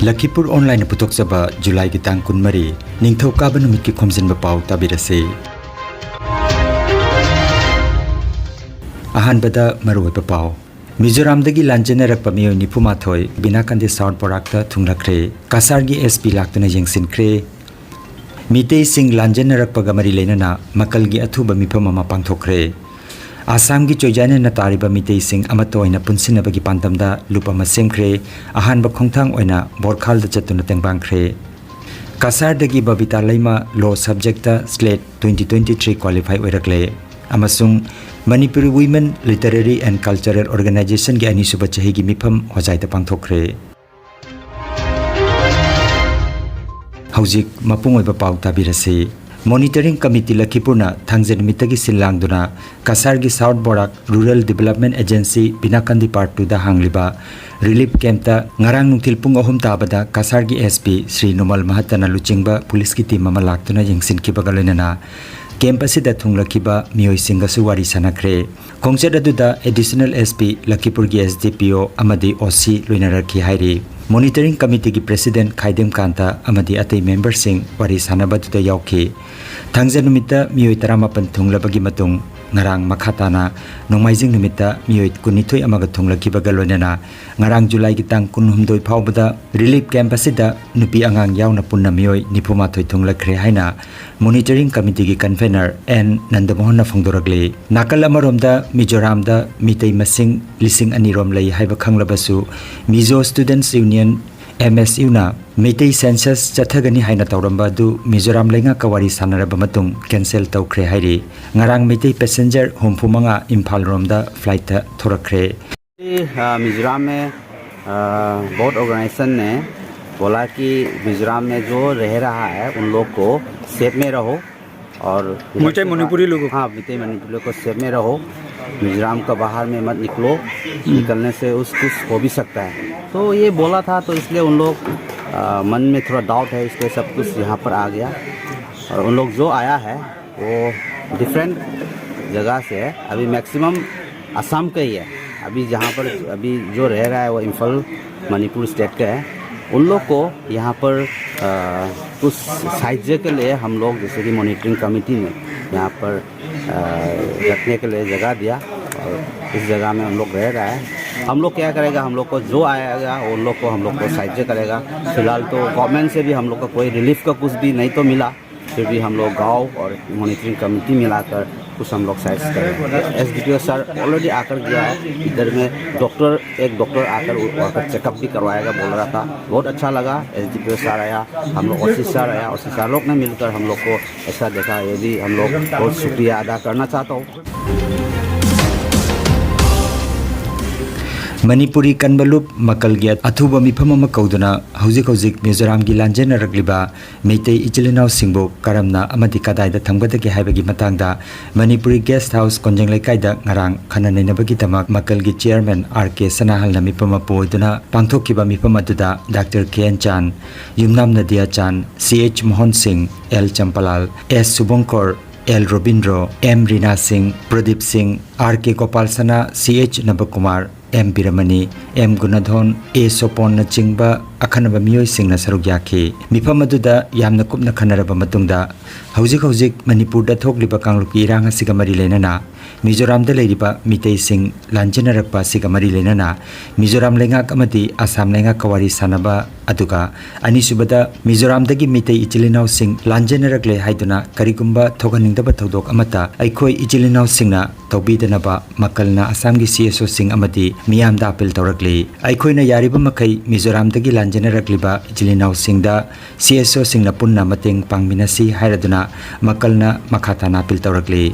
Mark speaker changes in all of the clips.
Speaker 1: Lakhipur online पुथोक्चबा जुलाई की तांग कुनमरी निंगथौ काबा नुमित की खोमजिनबा पाउ ताबिरसे अहानबदा मरुवैबा पाउ मिजोरामदगी लांजेनरकपा मियोय निफुमाथोय बिनाकांदे साउथ बोराकता थुंगलखरे कासारगी एसपी लाक्तुना येंगसिनख्रे मितेई सिंग लांजेनरकपगा मरी लेनना मकलगी अथुबा मिफम अमा पांगथोखरे आसाम की चोइजाने न तारिबा मितेई सिंग अमतो ओइना पुनसिनबगी पांतमदा लुप अमा सेमख्रे अहानबा खोंथांग ओइना बोरखालदा चतुना तेंबांख्रे कासारदगी बबिता लैमा लॉ सब्जेक्टा स्लेट 2023 क्वालिफाई ओइरकले अमसुंग Manipuri women literary and cultural organisation की अनिसुबा चही की मिफम होजाइता पांगथोखरे हौजिक मपुंग ओइबा पाउ ताबिरसे मॉनिटरिंग कमिटी लखीपुरना थांजे निमित्तगी सिनलांगदुना कासारगी south Barak rural development agency Binakandi part 2 दा हांगलिबा रिलीफ कैंपता ngarang nungthil pung 3 tabada कासारगी एसपी श्री नोमल महतना लुचिंगबा पुलिस की टीम अमा लाक्तुना यंगसिनखिबा गलेनना कैंप असिदा थुंगलखिबा मियोय सिंगसु वारी सनाख्रे खोंगचेद अदुदा एडिशनल एसपी लखीपुर की एसडीपीओ अमदी ओसी लोइनरखि हाइरि मॉनिटरिंग कमिटी की प्रेसिडेंट खाइदेम कांता अमदी अतै मेंबर सिंग वारी सानबदुदा यावखि थांजे नुमित्ता मियोय 18 थुंगलबगी मतुंग ngarang makhatana nongmaijing numitta miyoy 12 amaga thunglakhibaga loinana ngarang july ki tang 16 phawbada relief camp asida nupi angang yauna punna miyoy 93 thunglakre haina monitoring committee ki convener n nandamohan na phongdoragle nakal amaromda mizoram da mitei masing lising ani rom lai haiba khanglabasu mizo students union MSU na Meitei census chathagani haina tawramba du Mizoram lenga kawari sanaraba matung cancel tawkhre hairi ngarang Meitei passenger homphumanga Imphal romda flight ta thorakre
Speaker 2: Mizoram में बहुत organisation ने बोला कि मिजोरम में जो रह रहा है उन लोग को सेफ में रहो और
Speaker 3: मितेई मणिपुरी लोगों
Speaker 2: मितेई मणिपुरी को सेफ में रहो मिजोरम का बाहर में मत निकलो निकलने से कुछ हो भी सकता है तो ये बोला था तो इसलिए उन लोग मन में थोड़ा डाउट है इसलिए सब कुछ यहाँ पर आ गया और उन लोग जो आया है वो डिफरेंट जगह से है अभी मैक्सिमम असम का ही है अभी जहाँ पर अभी जो रह रहा है वो इम्फाल मणिपुर स्टेट का है उन लोग को यहाँ पर कुछ साहित्य के लिए हम लोग जैसे कि मॉनिटरिंग कमेटी में यहाँ पर रखने के लिए जगह दिया और इस जगह में हम लोग रह रहा है हम लोग क्या करेगा हम लोग को जो आएगा उन लोग को हम लोग को साहाय्य करेगा फिलहाल तो गवर्नमेंट से भी हम लोग को कोई रिलीफ का कुछ भी नहीं तो मिला फिर भी हम लोग गांव और मॉनिटरिंग कमेटी मिलाकर कुछ हम लोग साहाय्य करेंगे एसडीपीओ सर ऑलरेडी आकर गया है इधर में एक डॉक्टर आकर चेकअप भी करवाएगा बोल रहा था बहुत अच्छा लगा एसडीपीओ सर आया हम लोग ओसी सर आया ओसी सर लोग ने मिलकर हम लोग को ऐसा देखा ये भी हम लोग बहुत शुक्रिया अदा करना चाहता हूँ
Speaker 1: मणिपुरी कनबलुप मकलगिया अथुबा मिफम अमा कौदुना हौजिक हौजिक मिजोराम की लांजेनरकलिबा मेइतेई इचिलिनाव सिंबो करमना अमदि कदाइदा थंगबदगी हाइबगी मतंगदा मणिपुरी गेस्ट हाउस कोंजेंग लेकाइदा ngarang खननैनबगी तमक मकलगी चेयरमैन आरके सनाहलना मिफम पोइदुना पांथोखिबा मिफम अदुदा doctor KN Chan Yumnam Nadia Chan CH Mohan Singh L Champalal S Subankar L Robindro M Reena Singh Pradeep Singh RK Gopal Sana CH Nabakumar M Biramani M Gunadhon A Sopon चिंबा अखनबा मियोय सिंगना सरुक याखि मिफम अदुदा यामना कुपना खनरबा मतुंगदा हौजिक मणिपुरदा थोकलिबा कांगलुकी इरांग असिगा मरि लेनना मिजोरामदा लेरिबा मितेई सिंग लांजेनरकपा असिगा मरि लेनना मिजोराम लेंगाक अमदि आसाम लेंगाक कवारी सानबा अदुगा अनिसुबदा मिजोरामदगी मितेई इचिलिनाव सिंग लांजेनरकले हाइदुना करिगुंबा थोगनिंगदबा थौदोक अमता अइखोय इचिलिनाव सिंगना तौबीदनबा मकलना आसामगी सीएसओ सिंग अमदि मियामदा अपील तौरकली अइखोयना यारिबा मखै मिजोरामदगी लांजेनरकलिबा इचिलिनाव सिंगदा सीएसओ सिंगना पुन्ना मतेंग पांगमिनसी हाइरदुना मकलना मखाताना अपील तौरकली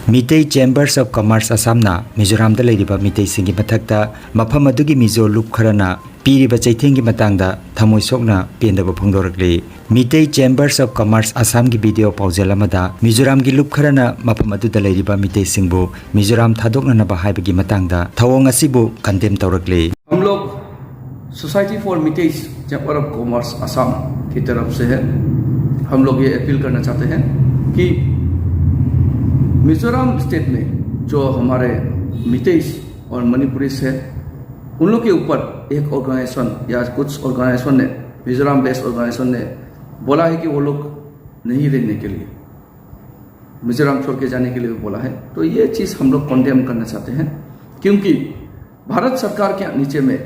Speaker 1: मितेई चेंबर्स ऑफ कॉमर्स असमना मिजोरामदा लेरिबा मितेई सिंगी मथक्ता मफम अदुगी मिजो लुप खरना पीरिबा चैथेंगी मतंगदा थमोय सोकना पेंदबा फोंदोरकली Meitei chambers of commerce Assam की वीडियो पाउजेल अमदा मिजोराम की लुप खरना मफम अदुदा लेरिबा मितेई सिंगबो मिजोराम थादोकनबा हाइबगी मतंगदा थवोंग असिबो कंडेम तौरकली
Speaker 3: हम लोग society for Meitei chamber of commerce Assam की तरफ से है हम लोग ये अपील करना चाहते हैं कि मिजोरम स्टेट में जो हमारे मितेई और मणिपुरीस है उन लोग के ऊपर एक ऑर्गेनाइजेशन या कुछ ऑर्गेनाइजेशन ने, मिजोरम बेस्ड ऑर्गेनाइजेशन ने बोला है कि वो लोग नहीं रहने के लिए, मिजोरम छोड़ के जाने के लिए बोला है। तो ये चीज़ हम लोग कंडेम करना चाहते हैं, क्योंकि भारत सरकार के नीचे में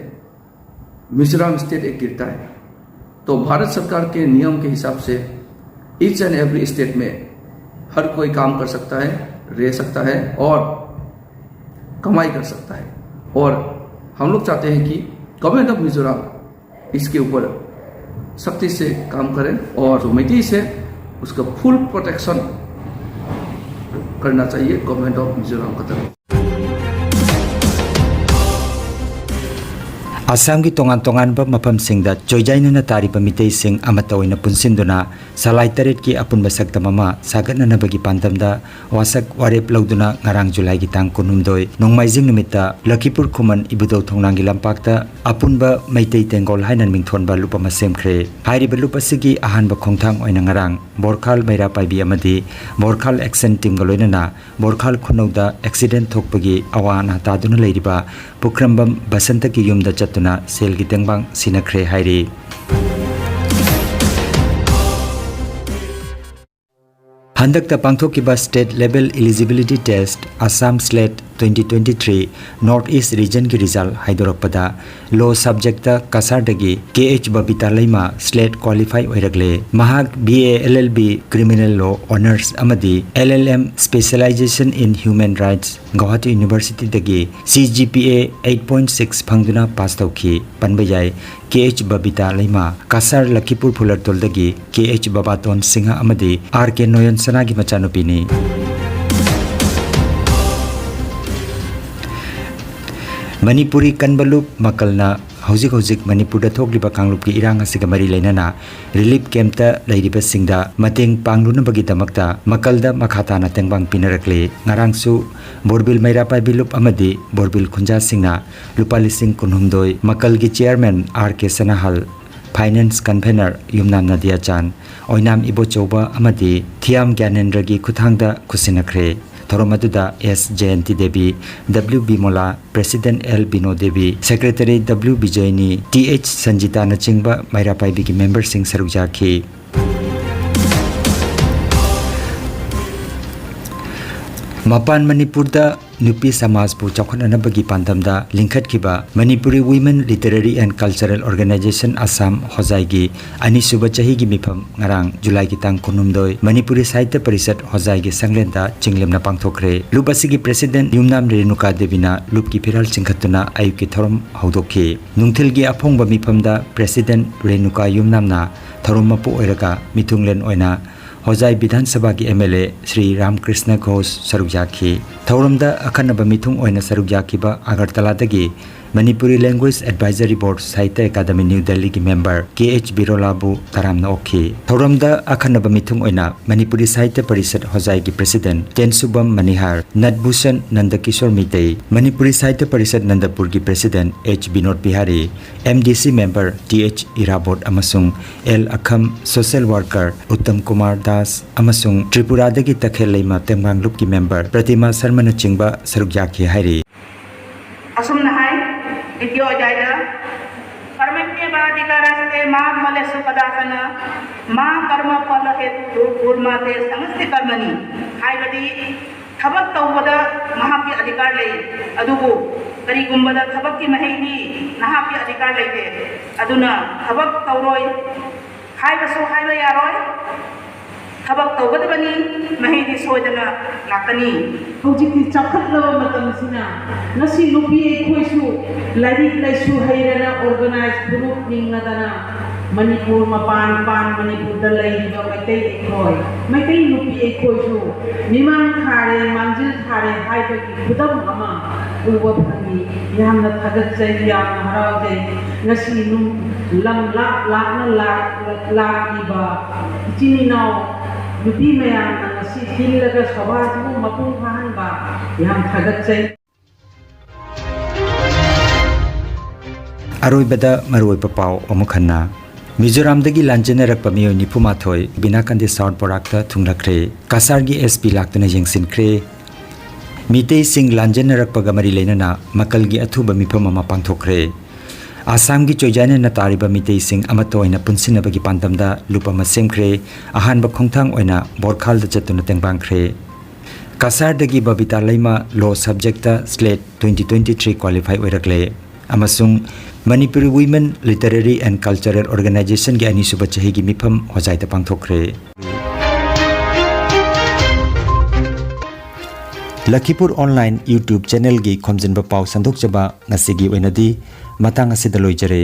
Speaker 3: मिजोरम स्टेट एक गिरता है। तो भारत सरकार के नियम के हिसाब से ईच एंड एवरी स्टेट में हर कोई काम कर सकता है, रह सकता है और कमाई कर सकता है। और हम लोग चाहते हैं कि गवर्नमेंट ऑफ मिजोरम इसके ऊपर सख्ती से काम करें और जो मेइतेई से उसका फुल प्रोटेक्शन करना चाहिए गवर्नमेंट ऑफ मिजोरम का तरफ।
Speaker 1: असम की तोंगान तोंगान मफम सिंगदा चोइजाइनना तारिबा मितेई सिंग अमता ओइना पुनसिंदुना सलाइ तरेट की अपुनबा सक्तम अमा सागतननबगी पांदमदा वासक वारेप लौदुना ngarang जुलाई की तांग कुनुमदोय नोंमाइजिंग निमित्ता लखीपुर खुमन इबुदौ थोंनांगी लंपाक्ता अपुनबा मैतेई तेंगोल हाइनन मिंथोनबा लुपमा सेमख्रे हाइरिबा लुपसिगी अहानबा खोंथांग ओइना ngarang बोरखाल मैरा पाइबी अमदी बोरखाल एक्शन टीम गलोइनना बोरखाल खुनौदा एक्सीडेंट थोकपगी अवाना तादुना लेरिबा पुख्रमबम बसंत की युमदा चतुना सेल की तेंगबांग सिनख्रे हाइरी हंदकता पांथोकिबा state level eligibility test Assam SLET 2023 north east region की रिजल्ट हाइदोरपदा लो सब्जेक्ट कसारदगी KH Babita Laima SLET qualify ओइरगले महाक BA LLB criminal law honours अमदी LLM specialization in human rights Guwahati university दगी CGPA 8.6 फंगदुना पास तौखी पनबयाय KH बबीता लैमा कसार लखीपुर फुलरतोल दगी KH बबातोन सिंह अमदी RK नोयन सना की मचानुपीनी मणिपुरी कनबलुप मकलना हौजिक मणिपुर थोकलिबा कांगलुप की इरांग असिगा मरी लेनना रिलीफ कैंपता लैरिबा सिंगदा मतेंग पांगलुनबगी दमकता मकलदा मखाताना तेंगबांग पिनरकले ngarangsu बोरबिल मैरा पाइबिलुप अमदी बोरबिल खुंजा सिंगना लुपा लिसिंग कुनहुमदोय मकल की chairman RK Sanahal finance convener Yumnam Nadia Chan Oinam Ibo Chaoba अमदी थियाम ज्ञानेंद्र की खुथांगदा खुसिनख्रे थोरमदुदा S Jayanti Devi W Bimola president L Bino Devi secretary W Vijayani TH Sanjita नचिंगबा मैरा पाइबी की मेंबर सिंह सरुक जाखी मपान मणिपुरदा नुपी समाजपु चौखननबगी पांदमदा लिंखटखिबा Manipuri women literary and cultural organization Assam होजाइगी अनिसुबा चहीगी मिफम ngarang जुलाई की तांग कुनुमदोय मणिपुरी साहित्य परिषद होजाइगी संगलेंदा चिंगलेमना पांगथोखरे लुपसिगी प्रेसिडेंट युमनाम रेणुका देवीना लुप की फिराल चिंखतुना आयुक की थोरम हौदोखी नुंथिलगी अफोंबा मिफमदा प्रेसिडेंट रेणुका युमनामना थोरम मपु ओइरगा मिथुंगलेन ओइना होजाई विधानसभा की MLA श्री रामकृष्ण घोष सरुक जाखी थौरमदा अखनब मिथुंग ओइना सरुक जाखिबा अगरतलादगी मणिपुरी लैंग्वेज एडवाइजरी बोर्ड साहित्य अकादमी न्यू दिल्ली की मेंबर KH बिरोलाबु तरामना ओखी थौरमदा अखनब मिथुंग ओइना मणिपुरी साहित्य परिषद होजाई की प्रेसिडेंट तेनसुबम मनिहार नटभूषण नंदकिशोर मितेई मणिपुरी साहित्य परिषद नंदपुर की president H Vinod Bihari MDC member TH Irabot अमसुंग L Akham social worker Uttam Kumar दास अमसुंग त्रिपुरादगी तखेल लैमा तेंगबांगलुप की मेंबर प्रतिमा शर्मा चिंबा सरुक जाखी हाइरी
Speaker 4: इतियो जायदा कर्मण्य बाधिकारस्ते मां मलेसु पदासन मां कर्म फल हेतु पूर्णते समस्त कर्मनि हाइबदी थबक तौबदा महापि अधिकार ले अदुबु करिगुंबदा थबक की महेदी नहापि अधिकार लेते अदुना थबक तौरोय हाइबसु हाइबा यारोय थबक तौगदबनी महेदी सोदना लाकनी
Speaker 5: हौजिकी चाखतलबा मतमसिना नसी नुपी एखोइसु लाइरिक लाइसु हैरना ऑर्गेनाइज ग्रुप निंगदना मणिपुर मपान पान मणिपुर द लैरिबा मैतै एखोय मैतै नुपी एखोइसु निमांग थारे मांजिल थारे हाइबगी खुदम अमा उबा फंगी यामना थागतजै यामना हरावजै नसी नु लम लाख लाखना लाखिबा इचिनिनाव नुपी मयाम नसी हिलगा सभाजु मपुंग फाहनबा याम थागतजै
Speaker 1: अरोइबदा मरोइबा पाव अमुखन्ना मिजोरामदगी लांजेनरकपा मियोय निफुमाथोय बिनाकंदे साउथ बोराकता थुंगलख्रे कासारगी SP लाक्तना येंसिनख्रे मीते सिंह लांजेनरकपगा मरी लेना मकलगी अथुबा मिफम अमा पांथोखरे आसाम की चोजाने न तारिबा मीते सिंह अमतो ओइना पुनसिनबगी पांतमदा लुपमा सेमख्रे अहानबा खोंथांग ओइना बोरखालदा चतुना तेंबांख्रे कासारदगी Babita lemma law subject SLET 2023 qualify ओइरकले अमसुंग Manipuri women literary and cultural organization के अनिसुबा चहेगी मिफम होजाइता पांथोखरे लखीपुर ऑनलाइन यूट्यूब चैनल की खोमजिनबा पाव संदोकचबा ngasi gi oinadi matang asida loijare।